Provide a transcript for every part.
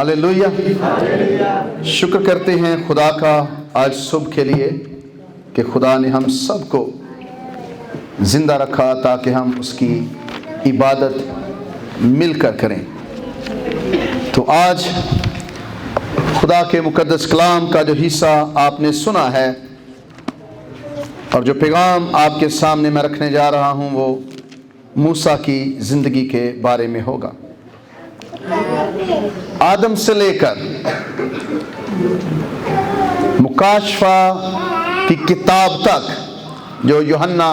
Hallelujah. शुक्र करते हैं खुदा का आज सुबह के लिए कि खुदा ने हम सबको ज़िंदा रखा ताकि हम उसकी इबादत मिलकर करें। तो आज खुदा के मुकद्दस कलाम का जो हिस्सा आपने सुना है और जो पैगाम आपके सामने मैं रखने जा रहा हूँ वो मूसा की ज़िंदगी के बारे में होगा। आदम से लेकर मुकाशफा की किताब तक जो यूहन्ना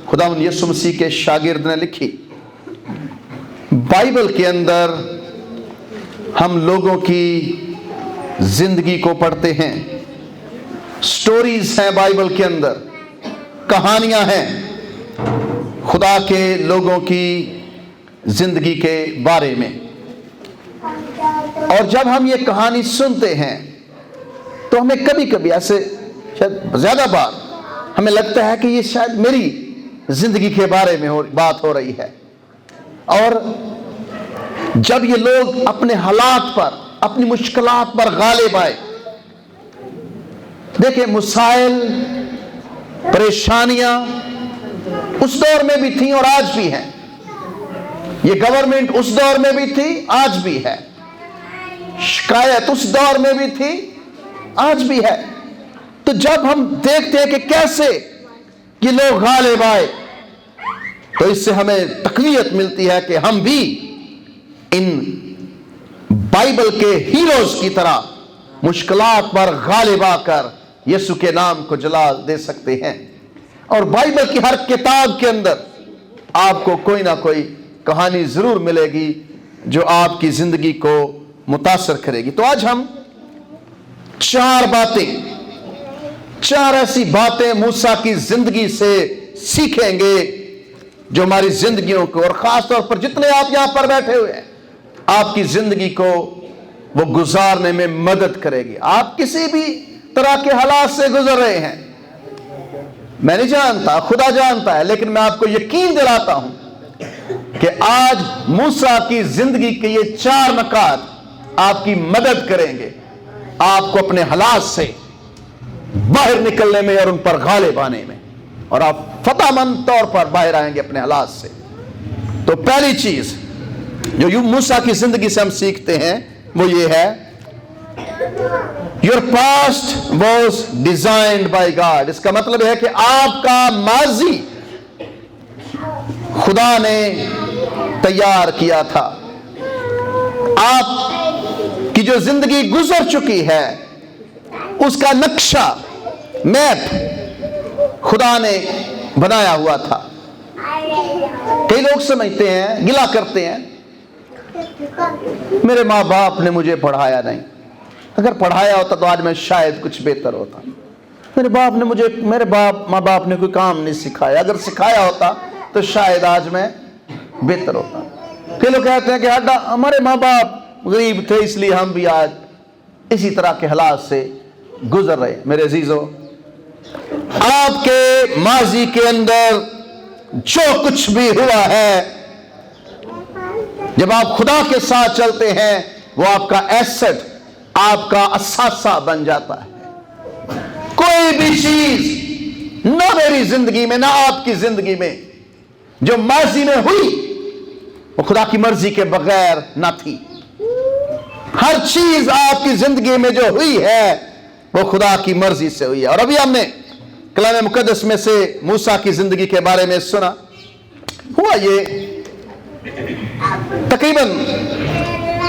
खुदावंद यीशु मसीह के शागिर्द ने लिखी, बाइबल के अंदर हम लोगों की जिंदगी को पढ़ते हैं। स्टोरीज हैं बाइबल के अंदर, कहानियां हैं खुदा के लोगों की जिंदगी के बारे में। और जब हम ये कहानी सुनते हैं तो हमें कभी कभी ऐसे शायद ज़्यादा बार हमें लगता है कि ये शायद मेरी जिंदगी के बारे में बात हो रही है। और जब ये लोग अपने हालात पर, अपनी मुश्किलात पर गालिब आए, देखिए मसाइल, परेशानियां उस दौर में भी थी और आज भी हैं। ये गवर्नमेंट उस दौर में भी थी, आज भी है। शिकायत उस दौर में भी थी, आज भी है। तो जब हम देखते हैं कि कैसे ये लोग गालिब आए तो इससे हमें तकवीयत मिलती है कि हम भी इन बाइबल के हीरोज की तरह मुश्किलात पर गालिब आकर यीशु के नाम को जलाल दे सकते हैं। और बाइबल की हर किताब के अंदर आपको कोई ना कोई कहानी जरूर मिलेगी जो आपकी जिंदगी को मुतासर करेगी। तो आज हम चार ऐसी बातें मूसा की जिंदगी से सीखेंगे जो हमारी जिंदगियों को, और खास तौर पर जितने आप यहां पर बैठे हुए हैं, आपकी जिंदगी को वो गुजारने में मदद करेगी। आप किसी भी तरह के हालात से गुजर रहे हैं, मैं नहीं जानता, खुदा जानता है, लेकिन मैं आपको यकीन दिलाता हूं कि आज मूसा की जिंदगी के ये 4 नकात आपकी मदद करेंगे आपको अपने हालात से बाहर निकलने में और उन पर गालिब आने में, और आप फतहमंद तौर पर बाहर आएंगे अपने हालात से। तो पहली चीज जो मूसा की जिंदगी से हम सीखते हैं वो ये है, your past was designed by God. इसका मतलब है कि आपका माजी खुदा ने तैयार किया था। आप की जो जिंदगी गुजर चुकी है उसका नक्शा, मैप खुदा ने बनाया हुआ था। कई लोग समझते हैं, गिला करते हैं, मेरे माँ बाप ने मुझे पढ़ाया नहीं, अगर पढ़ाया होता तो आज मैं शायद कुछ बेहतर होता। मेरे माँ बाप ने कोई काम नहीं सिखाया, अगर सिखाया होता तो शायद आज मैं बेहतर होता। कई लोग कहते हैं कि हमारे माँ बाप गरीब थे इसलिए हम भी आज इसी तरह के हालात से गुजर रहे। मेरे अजीजों, आपके माजी के अंदर जो कुछ भी हुआ है, जब आप खुदा के साथ चलते हैं वो आपका एसेट, आपका असासा बन जाता है। कोई भी चीज ना मेरी जिंदगी में ना आपकी जिंदगी में जो माजी में हुई वो खुदा की मर्जी के बगैर ना थी। हर चीज आपकी जिंदगी में जो हुई है वो खुदा की मर्जी से हुई है। और अभी हमने कलाम मुकद्दस में से मूसा की जिंदगी के बारे में सुना। हुआ ये तकरीबन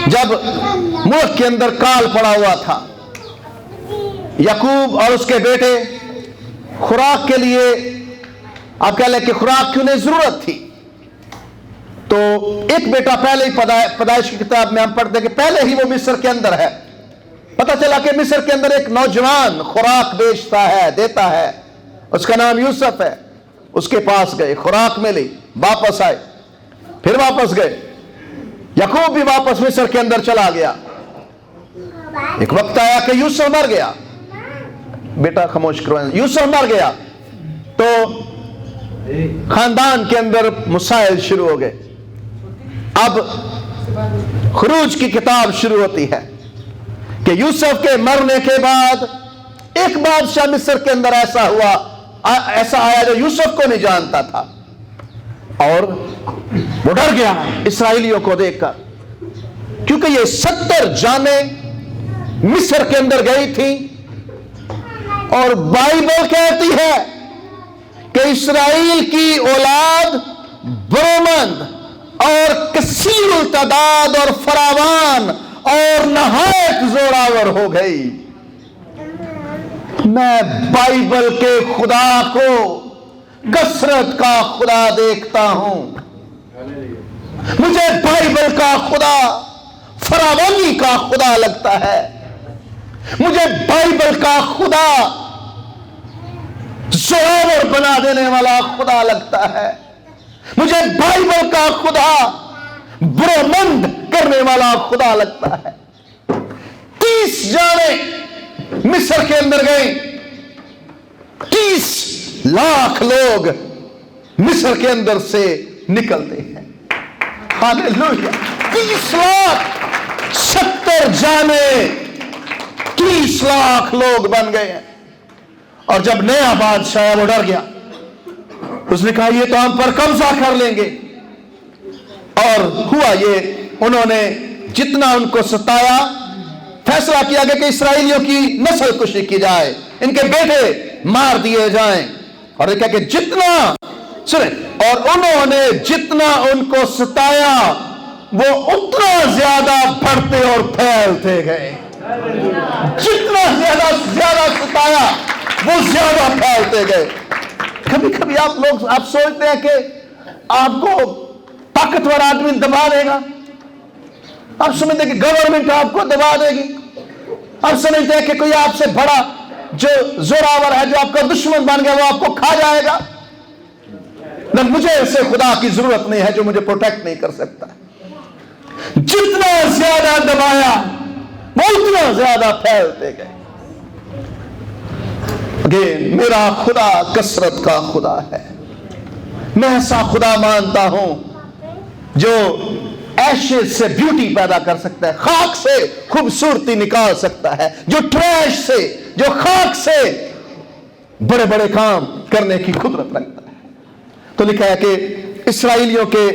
जब मुल्क के अंदर काल पड़ा हुआ था, याकूब और उसके बेटे खुराक के लिए, आप कह लें कि खुराक की उन्हें जरूरत थी। तो एक बेटा पहले ही पैदाइश की किताब में हम पढ़ते हैं कि पहले ही वो मिस्र के अंदर है। पता चला कि मिस्र के अंदर एक नौजवान खुराक बेचता है, देता है, उसका नाम यूसुफ है। उसके पास गए, खुराक मिली, वापस आए, फिर वापस गए। याकूब भी वापस मिस्र के अंदर चला गया। एक वक्त आया कि यूसुफ मर गया। बेटा खामोश करो, यूसुफ मर गया तो खानदान के अंदर मसाइल शुरू हो गए। अब خروج کی کتاب شروع ہوتی ہے کہ یوسف کے مرنے کے بعد ایک بادشاہ مصر کے اندر ایسا آیا جو یوسف کو نہیں جانتا تھا، اور وہ ڈر گیا اسرائیلیوں کو دیکھ کر، کیونکہ یہ 70 جانیں مصر کے اندر گئی تھی، اور بائبل کہتی ہے کہ اسرائیل کی اولاد برومند اور کثیر التعداد اور فراوان اور نہایت زوراور ہو گئی۔ میں بائبل کے خدا کو کثرت کا خدا دیکھتا ہوں، مجھے بائبل کا خدا فراوانی کا خدا لگتا ہے، مجھے بائبل کا خدا زوراور بنا دینے والا خدا لگتا ہے، مجھے بائبل کا خدا برومند کرنے والا خدا لگتا ہے۔ 30 جانیں مصر کے اندر گئیں، 30 لاکھ لوگ مصر کے اندر سے نکلتے ہیں۔ ہاللیلویا! 30 لاکھ 70 جانیں 30 لاکھ لوگ بن گئے ہیں۔ اور جب نیا بادشاہ ہے وہ ڈر گیا، اس نے کہا یہ تو ہم پر قبضہ کر لیں گے، اور ہوا یہ، انہوں نے جتنا ان کو ستایا، فیصلہ کیا گیا کہ اسرائیلیوں کی نسل کشی کی جائے، ان کے بیٹے مار دیے جائیں، اور یہ کہا کہ جتنا سنیں، اور انہوں نے جتنا ان کو ستایا وہ اتنا زیادہ بڑھتے اور پھیلتے گئے، جتنا زیادہ ستایا وہ زیادہ پھیلتے گئے۔ کبھی کبھی آپ سوچتے ہیں کہ آپ کو طاقتور آدمی دبا دے گا، آپ سمجھتے ہیں کہ گورنمنٹ آپ کو دبا دے گی، آپ سمجھتے ہیں کہ کوئی آپ سے بڑا جو زوراور ہے، جو آپ کا دشمن بن گیا، وہ آپ کو کھا جائے گا۔ نہ، مجھے ایسے خدا کی ضرورت نہیں ہے جو مجھے پروٹیکٹ نہیں کر سکتا۔ جتنا زیادہ دبایا وہ اتنا زیادہ پھیلتے گئے۔ میرا خدا کثرت کا خدا ہے، میں ایسا خدا مانتا ہوں جو ایشز سے بیوٹی پیدا کر سکتا ہے، خاک سے خوبصورتی نکال سکتا ہے، جو ٹریش سے، جو خاک سے بڑے بڑے کام کرنے کی قدرت رکھتا ہے۔ تو لکھا ہے کہ اسرائیلیوں کے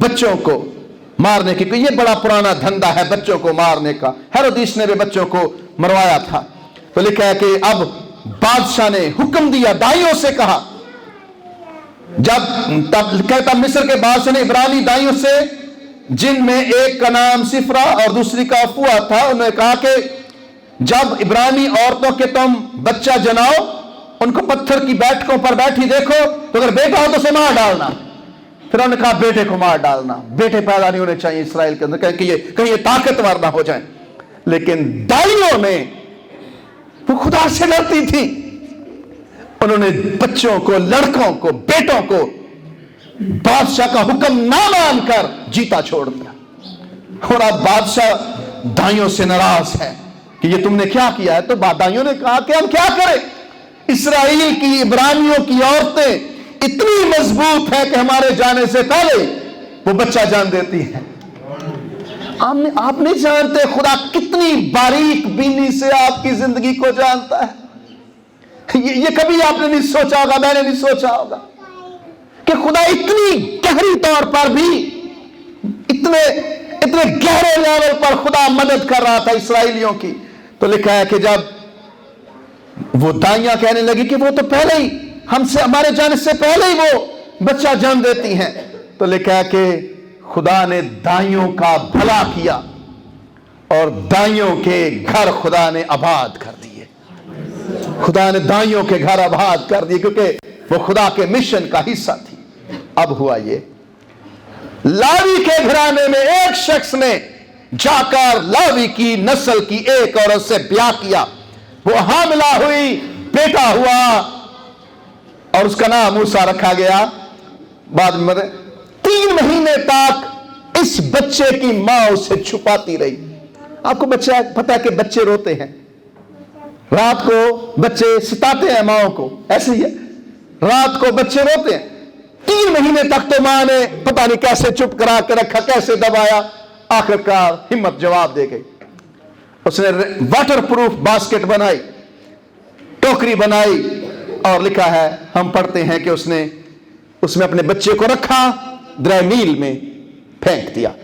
بچوں کو مارنے کی، یہ بڑا پرانا دھندا ہے بچوں کو مارنے کا، ہیرودیس نے بھی بچوں کو مروایا تھا۔ تو لکھا ہے کہ اب بادشاہ نے حکم دیا، دائیوں سے کہا، تب کہتا مصر کے بادشاہ نے عبرانی دائیوں سے، جن میں ایک کا نام سفرا اور دوسری کا افوا تھا، انہوں نے کہا کہ جب عبرانی عورتوں کے تم بچہ جناؤ، ان کو پتھر کی بیٹھکوں پر بیٹھی دیکھو، تو اگر بیٹا ہو تو اسے مار ڈالنا۔ پھر انہوں نے کہا بیٹے کو مار ڈالنا، بیٹے پیدا نہیں ہونے چاہیے اسرائیل کے اندر، کہیں یہ طاقتور نہ ہو جائیں۔ لیکن دائیوں نے، وہ خدا سے ڈرتی تھی، انہوں نے بچوں کو، لڑکوں کو، بیٹوں کو بادشاہ کا حکم نہ مان کر جیتا چھوڑ دیا۔ اور اب بادشاہ دائیوں سے ناراض ہے کہ یہ تم نے کیا کیا ہے۔ تو دائیوں نے کہا کہ ہم کیا کریں، اسرائیل کی، عبرانیوں کی عورتیں اتنی مضبوط ہے کہ ہمارے جانے سے پہلے وہ بچہ جان دیتی ہیں۔ آپ نہیں جانتے خدا کتنی باریک بینی سے آپ کی زندگی کو جانتا ہے۔ یہ کبھی آپ نے نہیں سوچا ہوگا، میں نے نہیں سوچا ہوگا کہ خدا اتنی گہری طور پر بھی، اتنے گہرے لیول پر خدا مدد کر رہا تھا اسرائیلیوں کی۔ تو لکھا ہے کہ جب وہ دائیاں کہنے لگی کہ وہ تو پہلے ہی ہمارے جانے سے پہلے ہی وہ بچہ جان دیتی ہیں، تو لکھا ہے کہ خدا نے دائیوں کا بھلا کیا اور دائیوں کے گھر خدا نے آباد کر دیے۔ خدا نے دائیوں کے گھر آباد کر دیے کیونکہ وہ خدا کے مشن کا حصہ تھی۔ اب ہوا یہ، لاوی کے گھرانے میں ایک شخص نے جا کر لاوی کی نسل کی ایک عورت سے بیاہ کیا، وہ حاملہ ہوئی، بیٹا ہوا اور اس کا نام موسیٰ رکھا گیا۔ بعد میں 3 مہینے تک اس بچے کی ماں اسے چھپاتی رہی۔ آپ کو بچہ پتہ ہے کہ بچے روتے ہیں، رات کو بچے ستاتے ہیں ماں کو، ایسے ہی ہے، رات کو بچے روتے ہیں۔ 3 مہینے تک تو ماں نے پتہ نہیں کیسے چپ کرا کے رکھا، کیسے دبایا، आखिरकार हिम्मत जवाब दे गई। उसने वाटर प्रूफ बास्केट बनाई, टोकरी बनाई, और लिखा है, हम पढ़ते हैं कि उसमें अपने बच्चे को रखा, दरिया नील में फेंक दिया।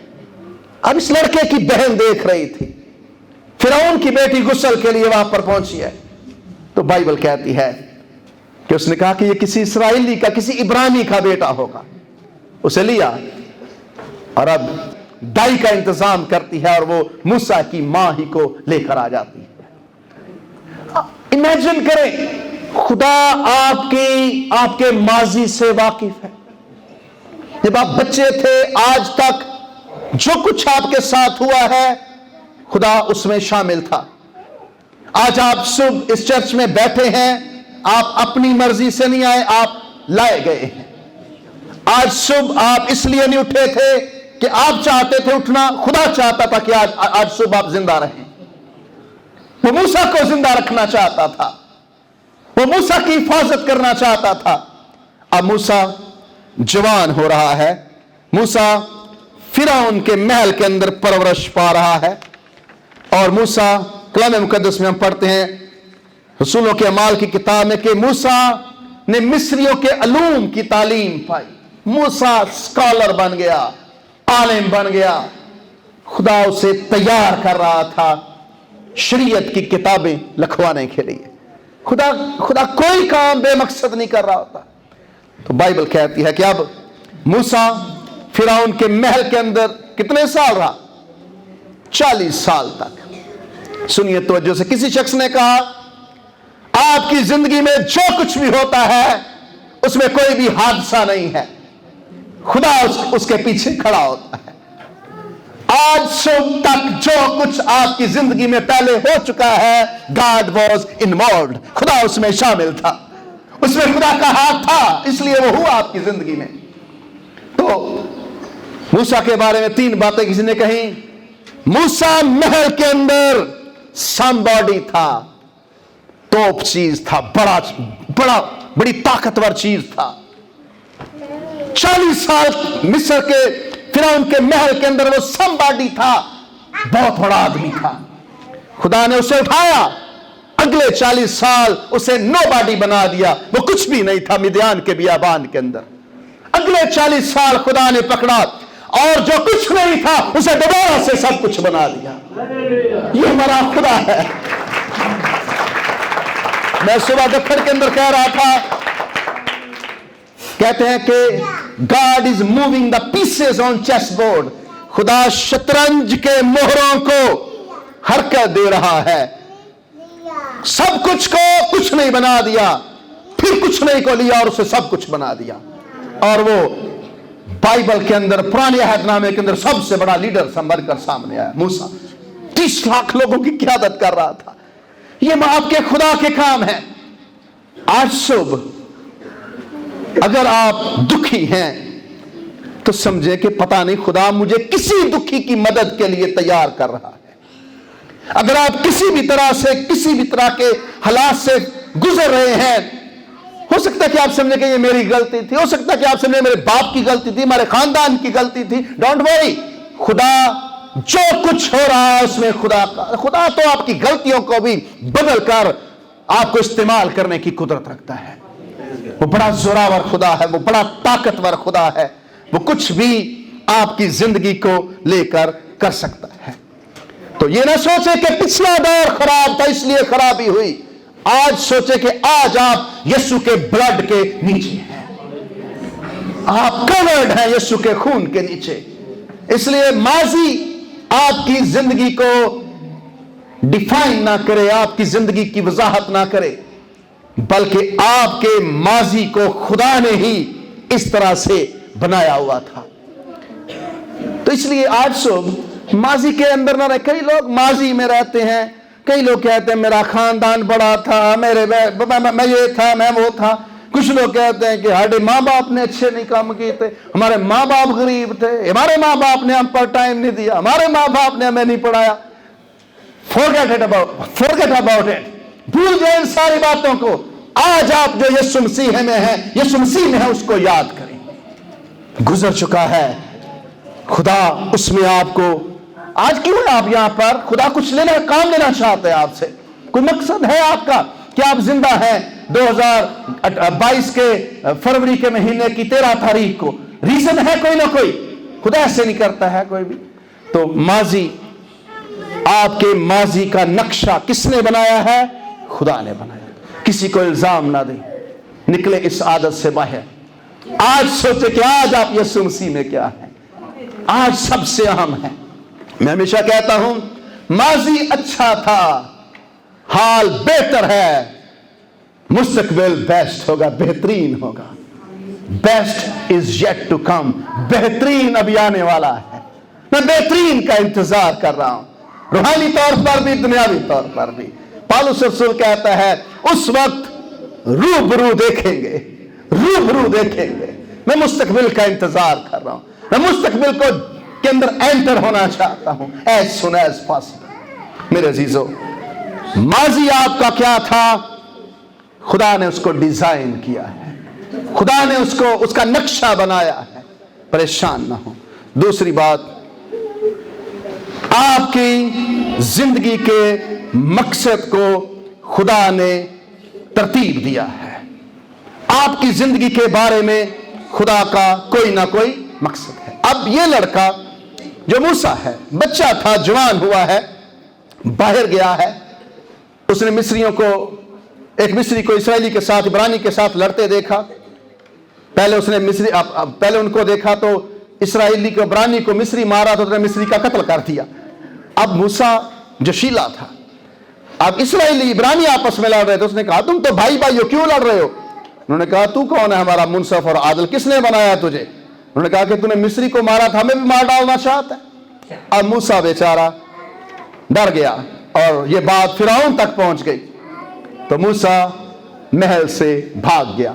अब इस लड़के की बहन देख रही थी, फिरौन की बेटी गुस्ल के लिए वहां पर पहुंची है। तो बाइबल कहती है कि उसने कहा कि ये किसी इसराइली का, किसी इब्रानी का बेटा होगा। उसे लिया और अब दाई का इंतजाम करती है और वो मूसा की मां ही को लेकर आ जाती है। इमेजिन करें, खुदा आपके माजी से वाकिफ है। जब आप बच्चे थे आज तक जो कुछ आपके साथ हुआ है, खुदा उसमें शामिल था। आज आप सुबह इस चर्च में बैठे हैं, आप अपनी मर्जी से नहीं आए, आप लाए गए हैं। आज सुबह आप इसलिए नहीं उठे थे कि आप चाहते थे उठना, खुदा चाहता था कि आज सुबह आप जिंदा रहें। वो मूसा को जिंदा रखना चाहता था, वो मूसा की हिफाजत करना चाहता था। अब मूसा जवान हो रहा है, मूसा फिरौन के महल के अंदर परवरिश पा रहा है। और मूसा, कलाम मुकद्दस में हम पढ़ते हैं रसूलों के अमाल की किताब में कि मूसा ने मिस्रियों के अलूम की तालीम पाई। मूसा स्कॉलर बन गया, आलिम बन गया। खुदा उसे तैयार कर रहा था शरीयत की किताबें लिखवाने के लिए। खुदा कोई काम बेमकसद नहीं कर रहा होता। तो बाइबल कहती है कि अब मूसा फिरौन के महल के अंदर कितने साल रहा? 40 साल तक। सुनिए तवज्जो से, किसी शख्स ने कहा आपकी जिंदगी में जो कुछ भी होता है उसमें कोई भी हादसा नहीं है, खुदा उसके पीछे खड़ा होता है। आज सुबह तक जो कुछ आपकी जिंदगी में पहले हो चुका है, गॉड वॉज इन्वॉल्व्ड, खुदा उसमें शामिल था, उसमें खुदा का हाथ था, इसलिए वो हुआ आपकी जिंदगी में। तो मूसा के बारे में 3 बातें किसी ने कही। मूसा महल के अंदर समबॉडी था, टॉप चीज था, बड़ी ताकतवर चीज था। 40 साल मिस्र के फिरौन के महल के अंदर वो समबॉडी था, बहुत बड़ा आदमी था। खुदा ने उसे उठाया, अगले 40 साल उसे नोबॉडी बना दिया, वो कुछ भी नहीं था मिद्यान के बियाबान के अंदर। अगले 40 साल खुदा ने पकड़ा और जो कुछ नहीं था उसे दोबारा से सब कुछ बना दिया। ये हमारा खुदा है। मैं सुबह दफ्तर के अंदर कह रहा था, कहते हैं कि God is moving the pieces on chess board. खुदा शतरंज के मोहरों को हरकत दे रहा है। सब कुछ को कुछ नहीं बना दिया, फिर कुछ नहीं को लिया और उसे सब कुछ बना दिया। और वो बाइबल के अंदर पुराने अहदनामे के अंदर सबसे बड़ा लीडर बनकर सामने आया। मूसा 30 लाख लोगों की क़यादत कर रहा था। ये आपके खुदा के काम है। आज सुबह अगर आप दुखी हैं तो समझे कि पता नहीं खुदा मुझे किसी दुखी की मदद के लिए तैयार कर रहा है। अगर आप किसी भी तरह से, किसी भी तरह के हालात से गुजर रहे हैं, हो सकता है कि आप समझे कि ये मेरी गलती थी, हो सकता है कि आप समझे मेरे बाप की गलती थी, हमारे खानदान की गलती थी। डोंट वरी, खुदा जो कुछ हो रहा है उसमें खुदा तो आपकी गलतियों को भी बदल कर आपको इस्तेमाल करने की कुदरत रखता है। वो बड़ा जोरावर खुदा है, वो बड़ा ताकतवर खुदा है, वो कुछ भी आपकी जिंदगी को लेकर कर सकता है। तो ये ना सोचे कि पिछला दौर खराब था इसलिए खराबी हुई। आज सोचे कि आज आप यीशु के ब्लड के नीचे हैं, आप कवर्ड हैं यीशु के खून के नीचे। इसलिए माजी आपकी जिंदगी को डिफाइन ना करे, आपकी जिंदगी की वजाहत ना करे, बल्कि आपके माजी को खुदा ने ही इस तरह से बनाया हुआ था। तो इसलिए आज सुबह माजी के अंदर ना रहे। कई लोग माजी में रहते हैं, कई लोग कहते हैं मेरा खानदान बड़ा था, मैं ये था, मैं वो था। कुछ लोग कहते हैं कि हमारे माँ बाप ने अच्छे नहीं काम किए थे, हमारे माँ बाप गरीब थे, हमारे माँ बाप ने हम पर टाइम नहीं दिया, हमारे माँ बाप ने हमें नहीं पढ़ाया। forget about it, भूल जाए इन सारी बातों को। आज आप जो यीशु मसीह में हैं, यीशु मसीह में है, उसको याद करें। गुजर चुका है, खुदा उसमें आपको آج کیوں ہے آپ یہاں پر؟ خدا کچھ کام لینا چاہتے ہیں آپ سے، کوئی مقصد ہے آپ کا کہ آپ زندہ ہیں 2022 کے فروری کے مہینے کی 13 تاریخ کو؟ ریزن ہے کوئی نہ کوئی، خدا ایسے نہیں کرتا ہے کوئی بھی۔ تو ماضی، آپ کے ماضی کا نقشہ کس نے بنایا ہے؟ خدا نے بنایا۔ کسی کو الزام نہ دیں، نکلے اس عادت سے باہر۔ آج سوچے کہ آج آپ یسوع مسیح میں کیا ہے، آج سب سے اہم ہے۔ میں ہمیشہ کہتا ہوں ماضی اچھا تھا، حال بہتر ہے، مستقبل بیسٹ ہوگا، بہترین ہوگا۔ Best is yet to come, بہترین ابھی آنے والا ہے۔ میں بہترین کا انتظار کر رہا ہوں، روحانی طور پر بھی، دنیاوی طور پر بھی۔ پالوس رسول کہتا ہے اس وقت روبرو دیکھیں گے، روبرو دیکھیں گے۔ میں مستقبل کا انتظار کر رہا ہوں، میں مستقبل کو کے اندر انٹر ہونا چاہتا ہوں as soon as possible۔ میرے عزیزو، ماضی آپ کا کیا تھا؟ خدا نے اس کو ڈیزائن کیا ہے، خدا نے اس کا نقشہ بنایا ہے۔ پریشان نہ ہو۔ دوسری بات، آپ کی زندگی کے مقصد کو خدا نے ترتیب دیا ہے۔ آپ کی زندگی کے بارے میں خدا کا کوئی نہ کوئی مقصد ہے۔ اب یہ لڑکا جو موسیٰ ہے، بچہ تھا، جوان ہوا ہے، باہر گیا ہے۔ اس نے مصریوں کو، ایک مصری کو اسرائیلی کے ساتھ، عبرانی کے ساتھ لڑتے دیکھا۔ پہلے ان کو دیکھا تو اسرائیلی کو، عبرانی کو مصری مارا تو اس نے مصری کا قتل کر دیا۔ اب موسیٰ جو شیلا تھا، اب اسرائیلی عبرانی آپس میں لڑ رہے تھے، اس نے کہا تم تو بھائی بھائی ہو، کیوں لڑ رہے ہو؟ انہوں نے کہا تو کون ہے ہمارا منصف اور عادل، کس نے بنایا تجھے؟ انہوں نے کہا کہ تو نے مصری کو مارا تھا، ہمیں بھی مار ڈالنا چاہتا ہے۔ اب موسیٰ بیچارہ ڈر گیا اور یہ بات فرعون تک پہنچ گئی، تو موسیٰ محل سے بھاگ گیا۔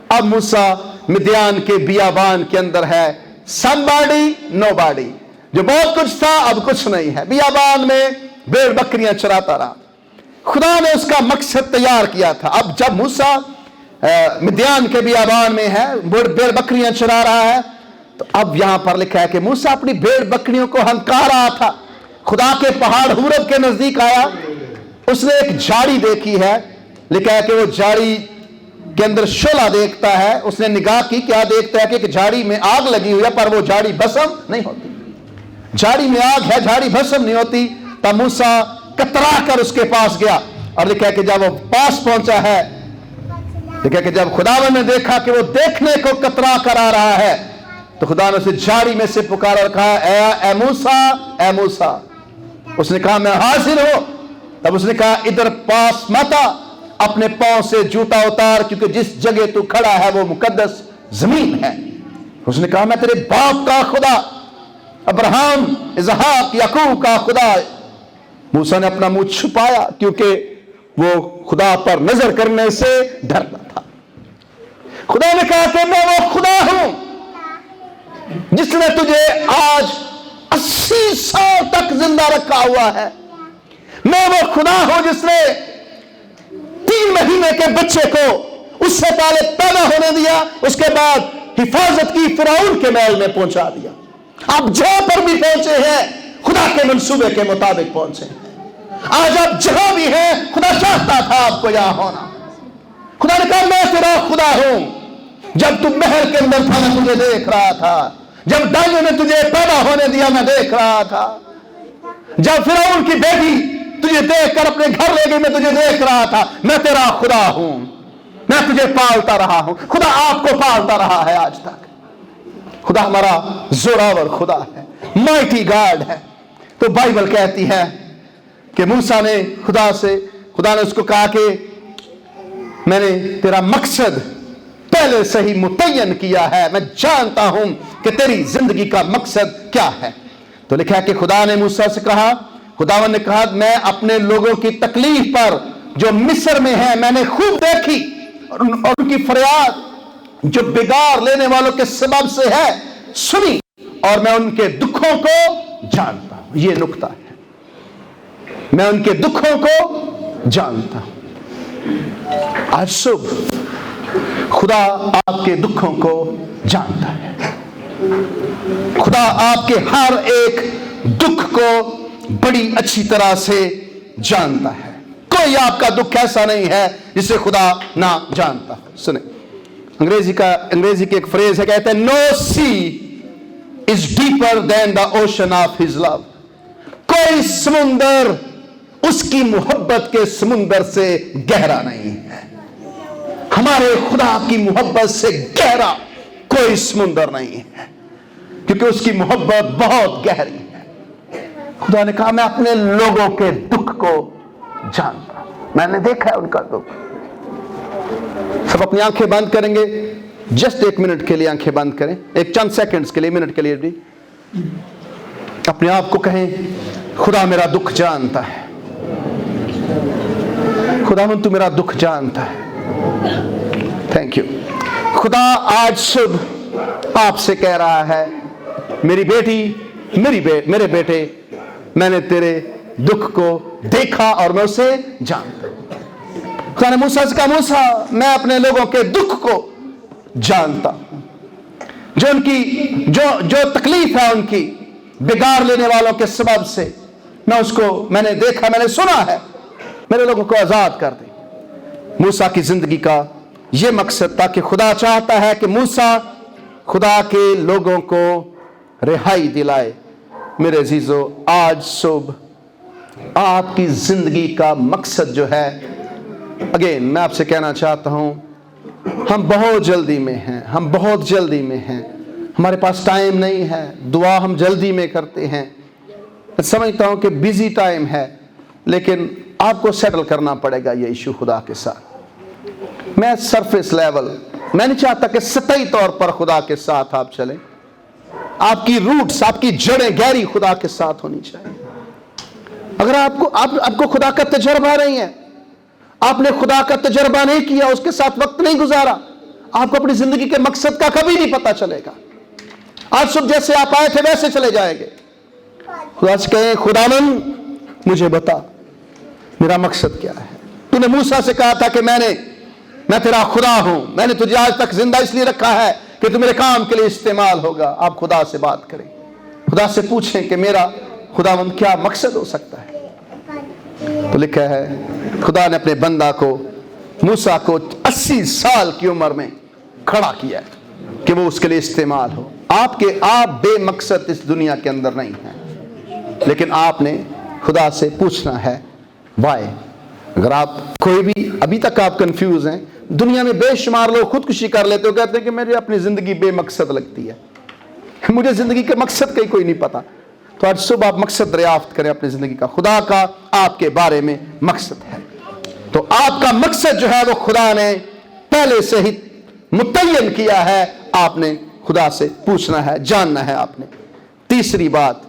اب موسیٰ مدیان کے بیابان کے اندر ہے، somebody nobody، جو بہت کچھ تھا اب کچھ نہیں ہے، بیابان میں بھیڑ بکریاں چراتا رہا۔ خدا نے اس کا مقصد تیار کیا تھا۔ اب جب موسیٰ مدیان کے بیابان میں ہے، بھیڑ بکریاں چرا رہا ہے، تو اب یہاں پر لکھا ہے کہ موسیٰ اپنی بھیڑ بکریوں کو ہنکا رہا تھا۔ خدا کے پہاڑ حورب کے نزدیک آیا، اس نے ایک جھاڑی دیکھی ہے، لکھا ہے کہ وہ جھاڑی کے اندر شعلہ دیکھتا ہے۔ اس نے نگاہ کی، کیا دیکھتا ہے کہ ایک جھاڑی میں آگ لگی ہوئی ہے، پر وہ جھاڑی بھسم نہیں ہوتی۔ جھاڑی میں آگ ہے، جھاڑی بھسم نہیں ہوتی۔ تب موسیٰ کترا کر اس کے پاس گیا، اور لکھا ہے کہ جب وہ پاس پہنچا ہے، لکھا ہے کہ جب خداوند نے دیکھا کہ وہ دیکھنے کو کترا کر آ رہا ہے، تو خدا نے اسے جھاڑی میں سے پکارا اور کہا اے موسیٰ، اے موسیٰ۔ اس نے کہا میں حاضر ہوں۔ تب اس نے کہا ادھر پاس مت آ، اپنے پاؤں سے جوتا اتار، کیونکہ جس جگہ تو کھڑا ہے وہ مقدس زمین ہے۔ اس نے کہا میں تیرے باپ کا خدا، ابراہم، اسحاق، یعقوب کا خدا۔ موسیٰ نے اپنا منہ چھپایا کیونکہ وہ خدا پر نظر کرنے سے ڈرتا تھا۔ خدا نے کہا کہ میں وہ خدا ہوں جس نے تجھے آج 80 سال تک زندہ رکھا ہوا ہے۔ میں وہ خدا ہوں جس نے 3 مہینے کے بچے کو اس سے پہلے پیدا ہونے دیا، اس کے بعد حفاظت کی، فرعون کے محل میں پہنچا دیا۔ آپ جہاں پر بھی پہنچے ہیں خدا کے منصوبے کے مطابق پہنچے ہیں۔ آج آپ جہاں بھی ہیں خدا چاہتا تھا آپ کو یہاں ہونا۔ خدا نے کہا میں تیرا خدا ہوں۔ جب تم محل کے اندر تھا میں تجھے دیکھ رہا تھا، جب ڈائیوں نے تجھے پیدا ہونے دیا میں دیکھ رہا تھا، جب فرعون کی بیٹی تجھے دیکھ کر اپنے گھر لے گئی میں تجھے دیکھ رہا تھا۔ میں تیرا خدا ہوں، میں تجھے پالتا رہا ہوں۔ خدا آپ کو پالتا رہا ہے آج تک۔ خدا ہمارا زوراور خدا ہے، مائٹی گاڈ ہے۔ تو بائبل کہتی ہے کہ موسیٰ نے خدا نے اس کو کہا کہ میں نے تیرا مقصد پہلے سے ہی متعین کیا ہے، میں جانتا ہوں کہ تیری زندگی کا مقصد کیا ہے۔ تو لکھا ہے کہ خدا نے موسیٰ سے کہا، خداوند نے کہا میں اپنے لوگوں کی تکلیف پر جو مصر میں ہے میں نے خوب دیکھی، اور ان کی فریاد جو بگاڑ لینے والوں کے سبب سے ہے سنی، اور میں ان کے دکھوں کو جانتا ہوں۔ یہ نکتہ ہے، میں ان کے دکھوں کو جانتا ہوں۔ آج صبح خدا آپ کے دکھوں کو جانتا ہے۔ خدا آپ کے ہر ایک दुख को बड़ी अच्छी तरह से जानता है। कोई आपका दुख ऐसा नहीं है जिसे खुदा ना जानता। सुने, अंग्रेजी की एक फ्रेज है, कहते हैं no sea is deeper than the ocean of his love. कोई समुंदर उसकी मोहब्बत के समुंदर से गहरा नहीं है। हमारे खुदा की मोहब्बत से गहरा कोई समुंदर नहीं है, क्योंकि उसकी मोहब्बत बहुत गहरी है। खुदा ने कहा मैं अपने लोगों के दुख को जानता हूं, मैंने देखा है उनका दुख। सब अपनी आंखें बंद करेंगे, जस्ट 1 मिनट के लिए आंखें बंद करें, एक चंद सेकंड्स के लिए, मिनट के लिए भी। अपने आप को कहें खुदा मेरा दुख जानता है, खुदावंद तू मेरा दुख जानता है। Thank you. खुदा आज सुबह आपसे कह रहा है मेरी बेटी, मेरे बेटे, मैंने तेरे दुख को देखा और मैं उसे जानता हूं। खुदा ने मूसा से कहा मूसा मैं अपने लोगों के दुख को जानता हूं, जो उनकी जो तकलीफ है उनकी बिगाड़ लेने वालों के सबब से, मैं उसको मैंने देखा, मैंने सुना है। मेरे लोगों को आजाद कर दे। मूसा की जिंदगी का यह मकसद था कि खुदा चाहता है कि मूसा खुदा के लोगों को रिहाई दिलाए। मेरे अजीजों, आज सुबह आपकी जिंदगी का मकसद जो है, अगेन मैं आपसे कहना चाहता हूं, हम बहुत जल्दी में हैं, हम बहुत जल्दी में हैं, हमारे पास टाइम नहीं है, दुआ हम जल्दी में करते हैं। मैं समझता हूं कि बिजी टाइम है, लेकिन आपको सेटल करना पड़ेगा ये इशू खुदा के साथ। मैं सरफेस लेवल, मैं नहीं चाहता कि सतही तौर पर खुदा के साथ आप चलें। आपकी रूट्स, आपकी जड़ें गहरी खुदा के साथ होनी चाहिए। अगर आपको खुदा का तजर्बा नहीं है, आपने खुदा का तजर्बा नहीं किया, उसके साथ वक्त नहीं गुजारा, आपको अपनी जिंदगी के मकसद का कभी नहीं पता चलेगा। आज सुबह जैसे आप आए थे वैसे चले जाएंगे। खुदा से कहें खुदावंद मुझे बता मेरा मकसद क्या है। तूने मूसा से कहा था कि मैं तेरा खुदा हूं, मैंने तुझे आज तक जिंदा इसलिए रखा है कि तू मेरे काम के लिए इस्तेमाल होगा। आप खुदा से बात करें, खुदा से पूछें कि मेरा खुदावंद क्या मकसद हो सकता है। तो लिखा है खुदा ने अपने बंदा को, मूसा को 80 साल की उम्र में खड़ा किया कि वो उसके लिए इस्तेमाल हो। आप बेमकसद इस दुनिया के अंदर नहीं है, लेकिन आपने खुदा से पूछना है वाई। अगर आप कोई भी अभी तक आप कंफ्यूज हैं, दुनिया में बेशुमार लोग खुदकुशी कर लेते हो, कहते हैं कि मेरी अपनी जिंदगी बेमकसद लगती है, मुझे जिंदगी के मकसद का ही कोई नहीं पता। तो आज सुबह आप मकसद दरियाफ्त करें अपनी जिंदगी का। खुदा का आपके बारे में मकसद है, तो आपका मकसद जो है वो खुदा ने पहले से ही मुतय्यन किया है। आपने खुदा से पूछना है, जानना है आपने। तीसरी बात,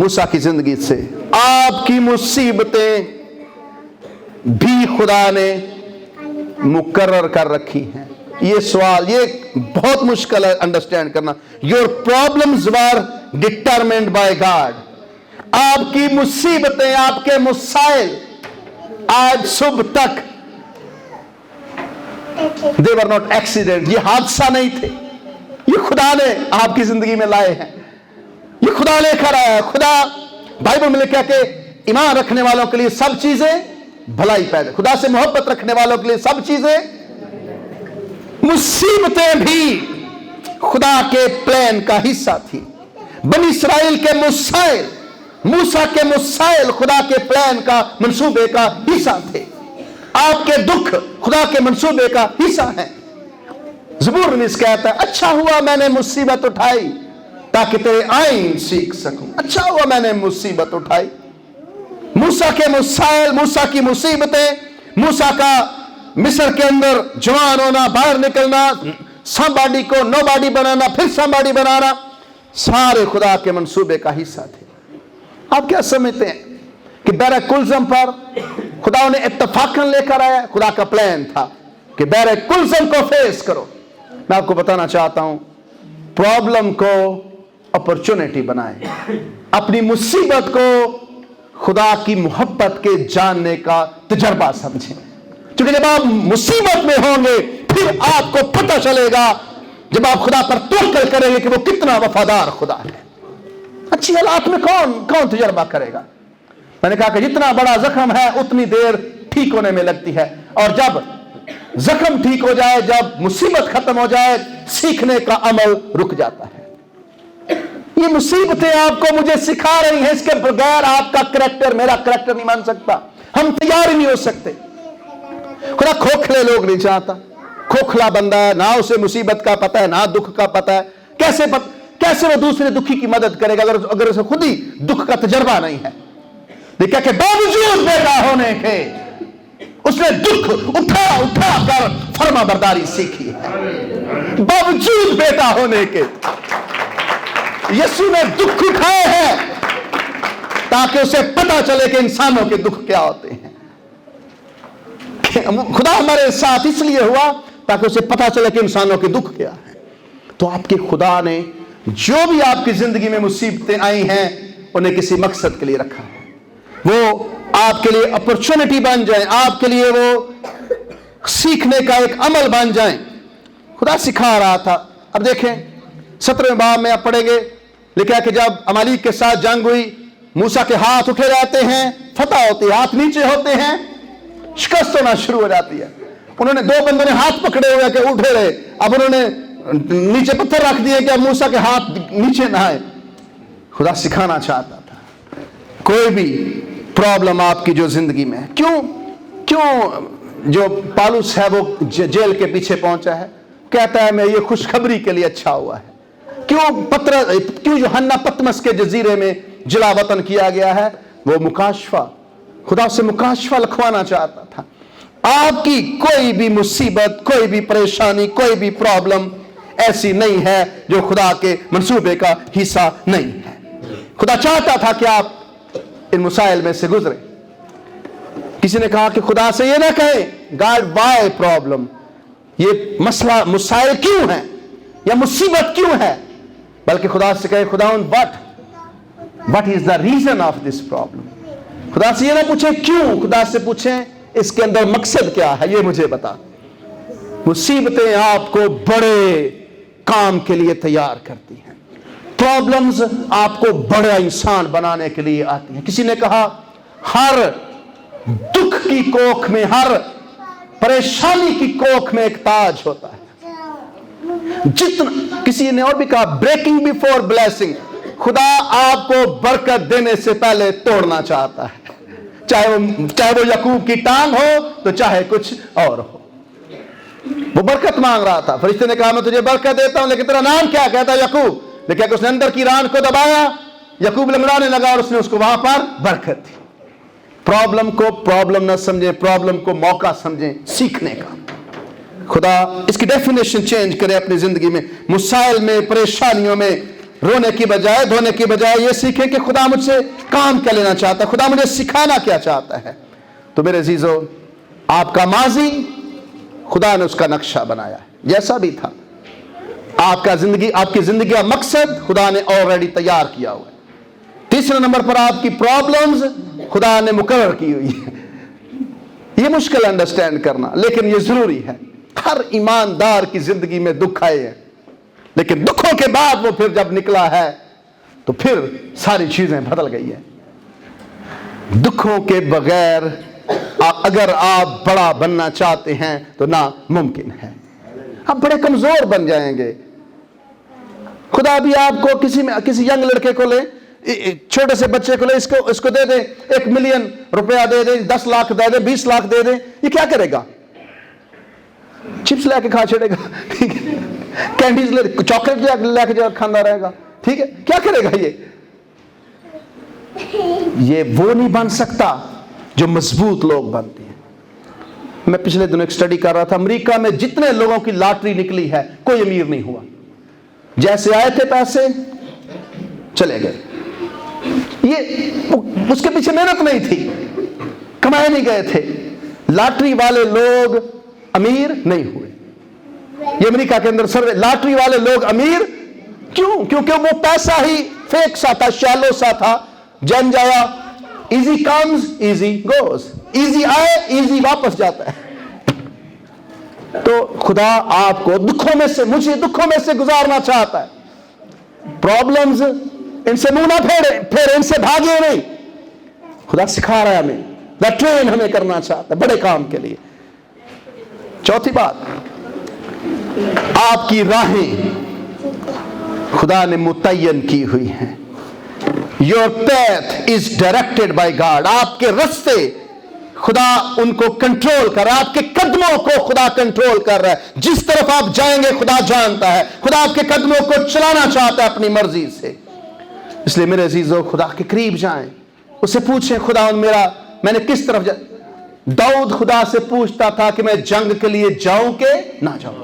मूसा की जिंदगी से आपकी मुसीबतें भी खुदा ने मुकर्रर कर रखी हैं। ये सवाल, ये बहुत मुश्किल है अंडरस्टैंड करना। Your problems were determined bye God. आपकी मुसीबतें, आपके मुसाइल आज सुबह तक दे वर नॉट एक्सीडेंट, ये हादसा नहीं थे, ये खुदा ने आपकी जिंदगी में लाए हैं, ये खुदा लेकर आया है। खुदा बाइबल में लिखा कि ईमान रखने वालों के लिए सब चीजें भलाई पैदा, खुदा से मोहब्बत रखने वालों के लिए सब चीजें, मुसीबतें भी खुदा के प्लान का हिस्सा थी। बनी इस्राएल के मुसाइल, मूसा के मुसाइल खुदा के प्लान का, मंसूबे का हिस्सा थे। आपके दुख खुदा के मंसूबे का हिस्सा है। ज़बूर में कहता है अच्छा हुआ मैंने मुसीबत उठाई ताकि तेरे आइन सीख सकूं। अच्छा हुआ मैंने मुसीबत उठाई। मूसा के मुसाइल, मूसा की मुसीबतें, मूसा का मिस्र के अंदर जवान होना, बाहर निकलना, somebody को nobody बनाना, फिर somebody बनाना, सारे खुदा के मंसूबे का हिस्सा थे। आप क्या समझते हैं कि बैर कुलज़म पर खुदा ने इत्तफाकन लेकर आया? खुदा का प्लान था कि बैर कुलज़म को फेस करो। मैं आपको बताना चाहता हूं, प्रॉब्लम को अपॉर्चुनिटी बनाएं, अपनी मुसीबत को खुदा की मोहब्बत के जानने का तजर्बा समझें। क्योंकि जब आप मुसीबत में होंगे फिर आपको पता चलेगा, जब आप खुदा पर तवक्कुल करेंगे कि वो कितना वफादार खुदा है। अच्छी हालात में कौन तजर्बा करेगा? मैंने कहा कि जितना बड़ा जख्म है उतनी देर ठीक होने में लगती है, और जब जख्म ठीक हो जाए, जब मुसीबत खत्म हो जाए, सीखने का अमल रुक जाता है। ये मुसीबतें आपको मुझे सिखा रही हैं, इसके बगैर आपका करैक्टर, मेरा करैक्टर नहीं बन सकता, हम तैयार ही नहीं हो सकते। खुदा खोखले लोग नहीं चाहता। खोखला बंदा है, ना उसे मुसीबत का पता है ना दुख का पता है, कैसे वो दूसरे दुखी की मदद करेगा अगर उसे खुद ही दुख का तजर्बा नहीं है। देखा कि बावजूद बेटा होने के उसने दुख उठा कर फर्मा बरदारी सीखी है। बावजूद बेटा होने के यीशु ने दुख उठाए हैं ताकि उसे पता चले कि इंसानों के दुख क्या होते हैं। खुदा हमारे साथ इसलिए हुआ ताकि उसे पता चले कि इंसानों के दुख क्या है। तो आपके खुदा ने जो भी आपकी जिंदगी में मुसीबतें आई हैं उन्हें किसी मकसद के लिए रखा है। वो आपके लिए अपॉर्चुनिटी बन जाए, आपके लिए वो सीखने का एक अमल बन जाए। खुदा सिखा रहा था। अब देखें 17वें बाब में आप पढ़ेंगे, लिखा है कि जब अमालेक के साथ जंग हुई, मूसा के हाथ उठे रहते हैं, फतह होती है, हाथ नीचे होते हैं, शिकस्त होना शुरू हो जाती है। उन्होंने दो बंदों ने हाथ पकड़े हुए कि उठे रहे, अब उन्होंने नीचे पत्थर रख दिए कि अब मूसा के हाथ नीचे ना आए। खुदा सिखाना चाहता था कोई भी प्रॉब्लम आपकी जो जिंदगी में है, क्यों जो पालूस है वो जेल के पीछे पहुंचा है, कहता है मैं ये खुशखबरी के लिए अच्छा हुआ है। क्यों यूहन्ना पतमस के जजीरे में जिला वतन किया गया है, वो मुकाशफा, खुदा से मुकाशफा लिखवाना चाहता था। आपकी कोई भी मुसीबत, कोई भी परेशानी, कोई भी प्रॉब्लम ऐसी नहीं है जो खुदा के मंसूबे का हिस्सा नहीं है। खुदा चाहता था कि आप इन मुसाइल में से गुजरे। किसी ने कहा कि खुदा से ये ना कहे गॉड व्हाई प्रॉब्लम, ये मसला मुसाइल क्यों है या मुसीबत क्यों है, बल्कि खुदा से कहे खुदावन what is the reason of this problem. खुदा से ये ना पूछे क्यों, खुदा से पूछें इसके अंदर मकसद क्या है, ये मुझे बता। मुसीबतें आपको बड़े काम के लिए तैयार करती हैं। प्रॉब्लम्स आपको बड़ा इंसान बनाने के लिए आती हैं। किसी ने कहा हर दुख की कोख में, हर परेशानी की कोख में एक ताज होता है। जितना किसी ने और भी कहा ब्रेकिंग बिफोर ब्लेसिंग, खुदा आपको बरकत देने से पहले तोड़ना चाहता है, चाहे वो याकूब की टांग हो तो चाहे कुछ और हो। वो बरकत मांग रहा था, फरिश्ते ने कहा मैं तुझे बरकत देता हूं लेकिन तेरा नाम क्या, कहता याकूब। लेकिन उसने अंदर की रान को दबाया, याकूब लंगड़ाने लगा और उसने उसको वहां पर बरकत दी। प्रॉब्लम को प्रॉब्लम न समझे, प्रॉब्लम को मौका समझे सीखने का। खुदा इसकी डेफिनेशन चेंज करे अपनी जिंदगी में। मुसाइल में, परेशानियों में रोने की बजाय, धोने की बजाय ये सीखें कि खुदा मुझसे काम क्या लेना चाहता है, खुदा मुझे सिखाना क्या चाहता है। तो मेरे अजीजों, आपका माजी खुदा ने उसका नक्शा बनाया है, जैसा भी था। आपकी जिंदगी का मकसद खुदा ने ऑलरेडी तैयार किया हुआ है। तीसरे नंबर पर आपकी प्रॉब्लम्स खुदा ने मुकर्रर की हुई है। ये मुश्किल अंडरस्टैंड करना, लेकिन ये जरूरी है। हर ईमानदार की जिंदगी में दुख आए हैं, लेकिन दुखों के बाद वो फिर जब निकला है तो फिर सारी चीजें बदल गई है। दुखों के बगैर अगर आप बड़ा बनना चाहते हैं तो नामुमकिन है, आप बड़े कमजोर बन जाएंगे। खुदा भी आपको किसी यंग लड़के को ले, छोटे से बच्चे को ले, इसको दे दे 1 मिलियन रुपया दे दे, 10 लाख दे दे, 20 लाख दे दे, ये क्या करेगा? चिप्स लेके खा छेड़ेगा, ठीक है, कैंडीज ले, चॉकलेट लेके खाना रहेगा, ठीक है, क्या करेगा? ये वो नहीं बन सकता जो मजबूत लोग बनते हैं। मैं पिछले दिनों एक स्टडी कर रहा था, अमेरिका में जितने लोगों की लॉटरी निकली है कोई अमीर नहीं हुआ। जैसे आए थे पैसे चले गए। ये उसके पीछे मेहनत नहीं थी, कमाए नहीं गए थे। लॉटरी वाले लोग अमीर नहीं हुए। ये अमेरिका के अंदर सर्वे, लॉटरी वाले लोग अमीर क्यों? क्योंकि वो पैसा ही फेक सा था, शैलो सा था। जन जाया, easy comes easy goes, easy आए इजी वापस जाता है। तो खुदा आपको दुखों में से, मुझे दुखों में से गुजारना चाहता है। प्रॉब्लम्स इनसे मुंह ना फेरे, इनसे भागे नहीं। खुदा सिखा रहा है हमें, द ट्रेन हमें करना चाहता है बड़े काम के लिए। चौथी बात, आपकी राहें खुदा ने मुतय्यन की हुई हैं। Your path is directed by God. आपके रास्ते खुदा उनको कंट्रोल कर रहा है, आपके कदमों को खुदा कंट्रोल कर रहा है। जिस तरफ आप जाएंगे खुदा जानता है, खुदा आपके कदमों को चलाना चाहता है अपनी मर्जी से। इसलिए मेरे अजीजों, खुदा के करीब जाएं, उससे पूछें, खुदा मैंने किस तरफ दाऊद खुदा से पूछता था कि मैं जंग के लिए जाऊं कि ना जाऊं।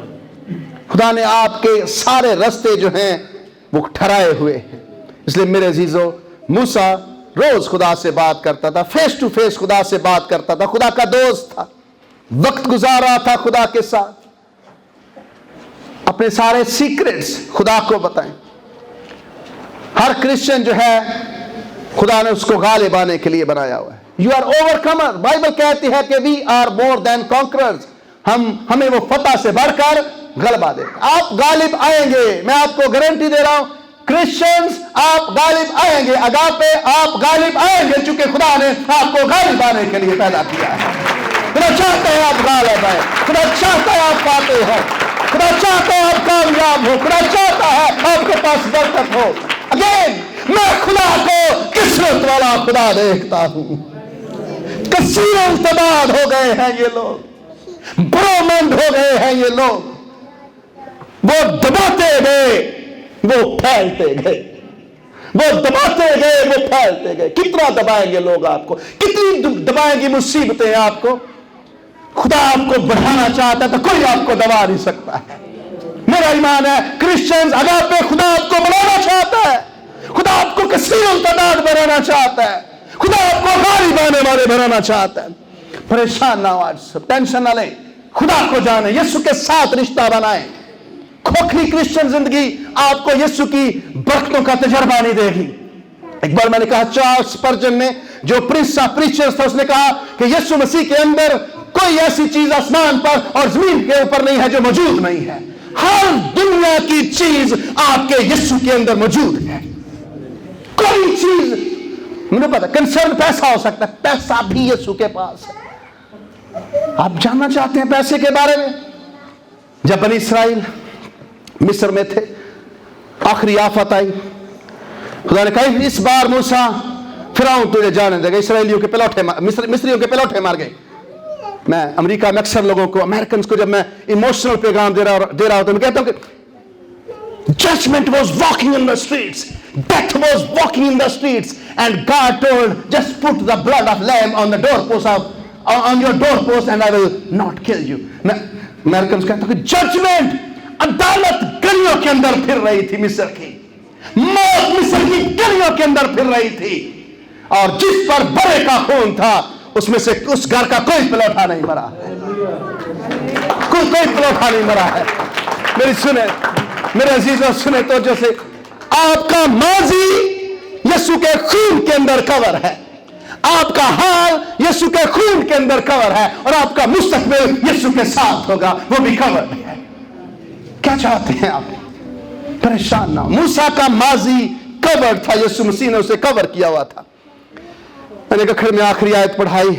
खुदा ने आपके सारे रास्ते जो हैं वो ठहराए हुए हैं। इसलिए मेरे अजीजों, मूसा रोज खुदा से बात करता था, फेस टू फेस खुदा से बात करता था, खुदा का दोस्त था, वक्त गुजार रहा था खुदा के साथ। अपने सारे सीक्रेट्स खुदा को बताएं। हर क्रिश्चियन जो है खुदा ने उसको गालिब आने के लिए बनाया हुआ है। You are ओवरकमर। बाइबल कहती है कि we are more than conquerors. हमें वो फतह से बढ़कर गलबा दे। आप गालिब आएंगे, मैं आपको गारंटी दे रहा हूं। क्रिश्चियंस, आप गालिब आएंगे। अगापे, आप गालिब आएंगे, चूंकि खुदा ने आपको गालिब आने के लिए पैदा किया है। खुदा चाहता है आप गालिब आए, खुदा चाहता है आप पाते हो, खुदा चाहता है आप कामयाब हो, खुदा चाहता है आपके पास बरकत हो। अगेन, मैं खुदा को किस्मत वाला खुदा देखता हूं। कसीरों तबाद हो गए हैं ये लोग, ब्रह्मांड हो गए हैं ये लोग। वो दबाते गए, वो फैलते गए, वो दबाते गए, वो फैलते गए। कितना दबाएंगे लोग आपको, कितनी दबाएंगी मुसीबतें आपको। खुदा आपको बढ़ाना चाहता है तो कोई आपको दबा नहीं सकता है। मेरा ईमान है, क्रिश्चियंस अगापे खुदा आपको बढ़ाना चाहता है, खुदा आपको कसीरों तादाद बनाना चाहता है, खुदा आपको गालिब आने वाले बनाना चाहता है। परेशान ना हो, आज टेंशन ना लें, खुदा को जाने, यीशु के साथ रिश्ता बनाएं। खोखली क्रिश्चियन जिंदगी आपको यीशु की बरकतों का तजर्बा नहीं देगी। एक बार मैंने कहा, चार्ल्स स्पर्जन ने, जो प्रिंस ऑफ प्रीचर्स था, उसने कहा कि यीशु मसीह के अंदर कोई ऐसी चीज आसमान पर और जमीन के ऊपर नहीं है जो मौजूद नहीं है। हर दुनिया की चीज आपके यीशु के अंदर मौजूद है। कोई चीज, मुझे पता, कंसर्न पैसा हो सकता है, पैसा भी यीशु के पास है। आप जानना चाहते हैं पैसे के बारे में? जब बनी इसराइल मिस्र में थे, आखिरी आफत आई, खुदा ने कहा, इस बार मूसा फिरौन तुझे जाने देगा। इसराइलियों के पिलौठे, मिस्रियों के पिलौठे मार गए। मैं अमेरिका में अक्सर लोगों को, अमेरिकन को, जब मैं इमोशनल पैगाम दे रहा हूं तो मैं कहता हूं कि judgment was walking in the streets, death was walking in the streets, and God told, just put the blood of lamb on the doorpost on your doorpost and I will not kill you. मैं American कहता हूं कि judgement, अदालत गलियों के अंदर फिर रही थी मिस्र की, मौत मिस्र की गलियों के अंदर फिर रही थी, और जिस पर बड़े का खून था उसमें से उस घर का कोई पिलौठा नहीं मरा है, कोई पिलौठा नहीं मरा है। मेरी सुने, मेरे अजीजों, सुने तो, जैसे आपका माजी यीशु के खून के अंदर कवर है, आपका हाल यीशु के खून के अंदर कवर है, और आपका मुस्तकबिल यीशु के साथ होगा, वो भी कवर है। क्या चाहते हैं आप? परेशान ना हो। मूसा का माजी कवर था, यीशु मसीह ने उसे कवर किया हुआ था। मैंने आखिर में आखिरी आयत पढ़ाई,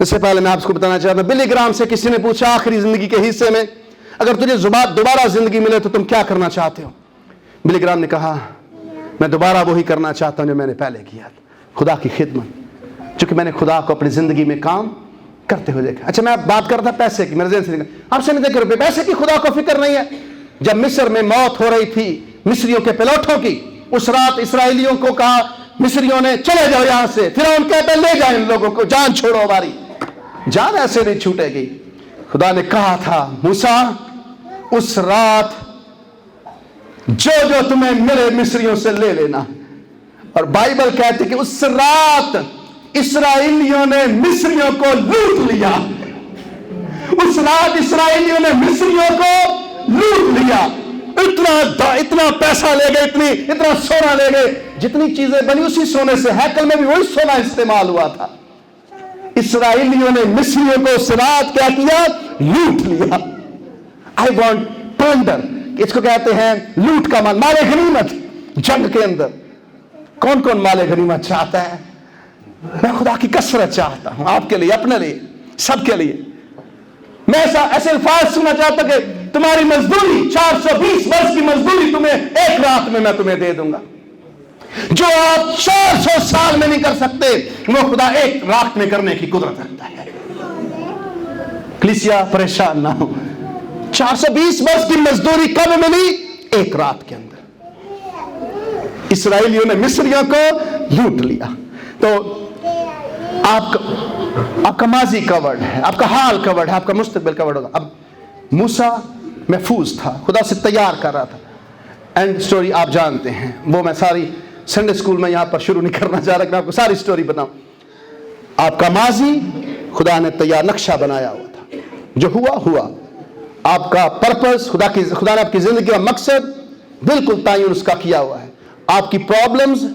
इससे पहले मैं आपको बताना चाहता हूं, बिली ग्राम से किसी ने पूछा, आखिरी जिंदगी के हिस्से में अगर तुझे दोबारा जिंदगी मिले तो तुम क्या करना चाहते हो? बिली ग्राम ने कहा, मैं दोबारा वही करना चाहता हूं जो मैंने पहले किया, खुदा की खिदमत, क्योंकि मैंने खुदा को अपनी जिंदगी में काम करते हुए देखा। अच्छा, मैं बात कर रहा था पैसे की, मेरे से आपसे नहीं देख रुपए, पैसे की खुदा को फिक्र नहीं है। जब मिस्र में मौत हो रही थी मिस्रियों के पिलौठों की, उस रात इसराइलियों को कहा, मिस्रियों ने, चले जाओ यहां से। फिर उन कहते, ले जाए इन लोगों को, जान छोड़ो हमारी, जान ऐसे नहीं छूटेगी। खुदा ने कहा था, मूसा, उस रात जो जो तुम्हें मिले मिस्रियों से ले लेना। और बाइबल कहती कि उस रात इसराइलियों ने मिस्रियों को लूट लिया, उस रात इसराइलियों ने मिस्रियों को लूट लिया। इतना पैसा ले गए, इतना सोना ले गए, जितनी चीजें बनी उसी सोने से, हैकल में भी वही सोना इस्तेमाल हुआ था। इसराइलियों ने मिस्रियों को उस रात क्या किया? लूट लिया। आई वॉन्ट प्लंडर, इसको कहते हैं लूट का माल, मारे गनीमत। जंग के अंदर कौन कौन माले गनीमत चाहता है? मैं खुदा की कसरत चाहता हूं, आपके लिए, अपने लिए, सबके लिए। मैं ऐसे अल्फाज सुनना चाहता कि तुम्हारी मजदूरी 420 वर्ष की मजदूरी तुम्हें एक रात में मैं तुम्हें दे दूंगा। जो आप 400 साल में नहीं कर सकते, वो खुदा एक रात में करने की कुदरत रखता है। कलीसिया परेशान ना हो। 420 वर्ष की मजदूरी कब मिली? एक रात के अंदर। इसराइलियों ने मिस्रियों को लूट लिया। तो आपका माजी कवर्ड है, आपका हाल कवर्ड है, आपका मुस्तकबिल कवर्ड होगा। अब मूसा महफूज था, खुदा से तैयार कर रहा था। एंड स्टोरी आप जानते हैं, वो मैं सारी संडे स्कूल में यहाँ पर शुरू नहीं करना चाह रहा कि मैं आपको सारी स्टोरी बताऊं। आपका माजी खुदा ने तैयार नक्शा बनाया हुआ था, जो हुआ हुआ। आपका पर्पस, खुदा ने आपकी जिंदगी का मकसद बिल्कुल तयन उसका किया हुआ है। आपकी प्रॉब्लम्स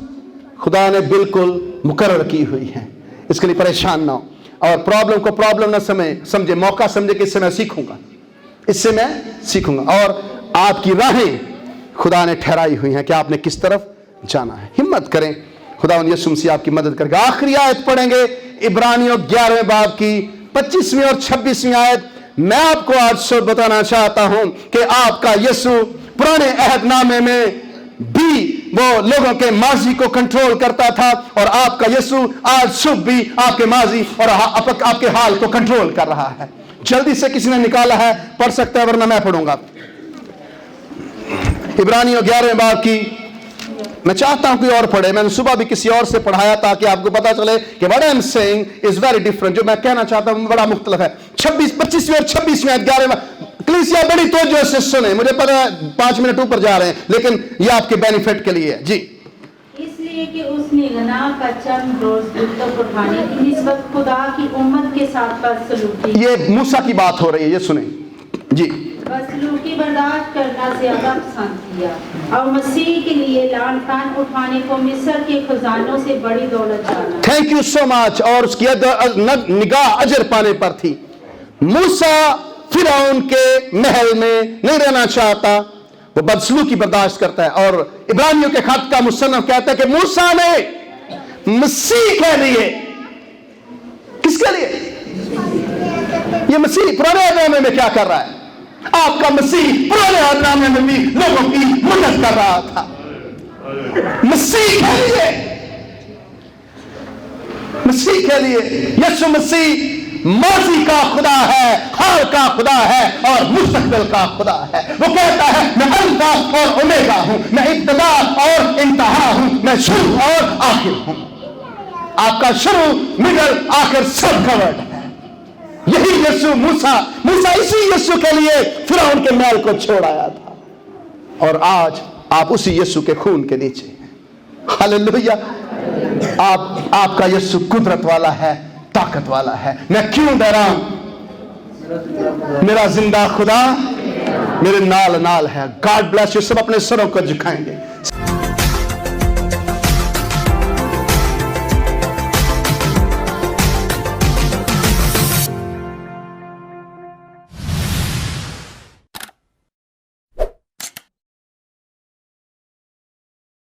खुदा ने बिल्कुल मुकर्रर की हुई हैं, इसके लिए परेशान ना हो। और प्रॉब्लम को प्रॉब्लम ना समझे, मौका समझे कि इससे मैं सीखूंगा, इससे मैं सीखूंगा। और आपकी राहें खुदा ने ठहराई हुई हैं कि आपने किस तरफ जाना है। हिम्मत करें, खुदा यीशु मसीह आपकी मदद करेगा। आखिरी आयत पढ़ेंगे, इब्रानियों 11वें बाब की 25वीं और 26वीं आयत। मैं आपको आज सब बताना चाहता हूं कि आपका यीशु पुराने अहदनामे में भी वो लोगों के माजी को कंट्रोल करता था, और आपका यीशु आज सुबह भी आपके माजी और आपके हाल को कंट्रोल कर रहा है। जल्दी से किसी ने निकाला है, पढ़ सकता है, वरना मैं पढ़ूंगा। इब्रानियों 11वें बाब की, मैं चाहता हूं कोई और पढ़े। मैंने सुबह भी किसी और से पढ़ाया ताकि आपको पता चले कि what I am saying is very different. जो मैं कहना चाहता हूं बड़ा मुख्तलिफ है। 25वीं और 26वीं 11वें। कलीसिया बड़ी तवज्जो से सुने, मुझे पता है 5 मिनट ऊपर जा रहे हैं, लेकिन ये आपके बेनिफिट के लिए है जी। इसलिए कि उसने गुनाह का चंद रोज दुख उठाने की निस्बत खुदा की उम्मत के साथ बदसलूकी, ये मूसा की बात हो रही है, ये सुने जी। बदसलूकी बर्दाश्त करना ज्यादा पसंद किया और मसीह के लिए लान तान उठाने को मिस्र के खजानों से बड़ी दौलत जाना। Thank you so much. और उसकी निगाह अजर पाने पर थी। मूसा फिरौन के महल में नहीं रहना चाहता, वो बदसलूकी बर्दाश्त करता है। और इब्रानियों के खत का मुसन्नफ कहता है कि मूसा ने मसीह के लिए, किसके लिए? ये मसीह पुराने अहदनामे में क्या कर रहा है? आपका मसीह पुराने अहदनामे में भी लोगों की मदद कर रहा था। मसीह के लिए, मसीह के लिए। यीशु मसीह माजी का खुदा है, हाल का खुदा है और मुस्तकबिल का खुदा है। वो कहता है मैं अल्फा और ओमेगा हूं, मैं इब्तिदा और इंतहा हूं, मैं शुरू और आखिर हूं। आपका शुरू, मिडल, आखिर सब कवर्ड है। यही यीशु मूसा इसी यीशु के लिए फिरौन के महल को छोड़ आया था, और आज आप उसी यीशु के खून के नीचे हैं। हालेलुया। आपका यीशु कुदरत वाला है, ताकत वाला है। मैं क्यों डराऊं? मेरा जिंदा खुदा मेरे नाल नाल है। God bless you. सब अपने सरों को झुकाएंगे।